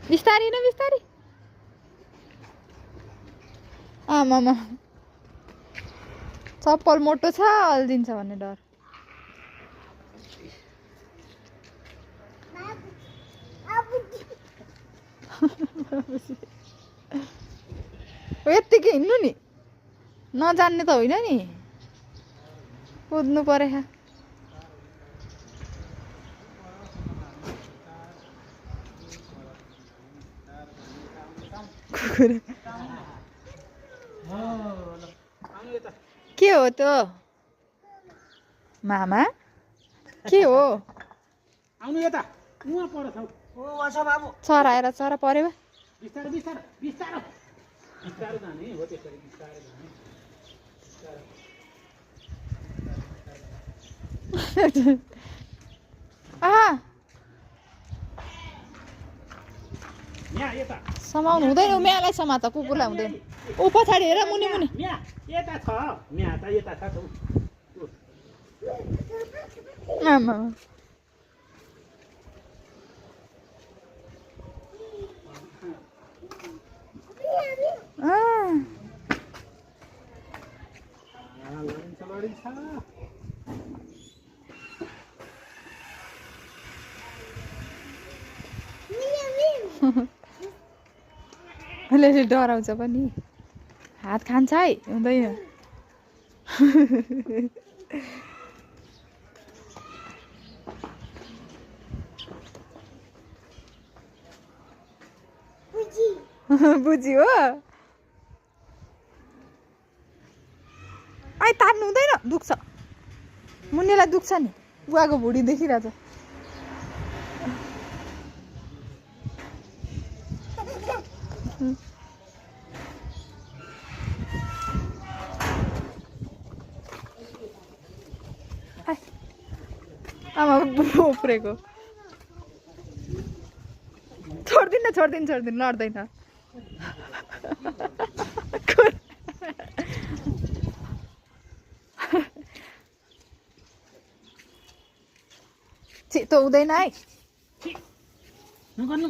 बिस्तारी न बिस्तारी आमामा चप्पल मोटो छ हल्दिन्छ भन्ने डर यत्तिकै हिँड्नु नि नजान्ने त होइन नि कुद्नु पर्यो के हो त मामा के हो आउनु यता उहाँ पर छौ ओ वासा बाबु चरा आएर चरा पर्यो बिस्तारै बिस्तारै बिस्तारै बिस्तारै जाने हो त्यसरी बिस्तारै जाने यहाँ यता समाउनु हुँदैन म्यालाई समात कुकुरलाई हुँदैन ऊ पछाडि हेर मुनि मुनि यहाँ यता छ यहाँ त यता छ त आमा लडिन्छ अलि डराउँछ पनि हात खान्छ है हुँदैन बुझी हो आई तान्नु हुँदैन दुख्छ मुन्नेलाई दुख्छ नि बुवाको भुँडी देखिरहेछ आमा उफ्रेको छोड्दिन छोड्दिन छोड्दिन लड्दैन छिटो हुँदैन है नगर्नु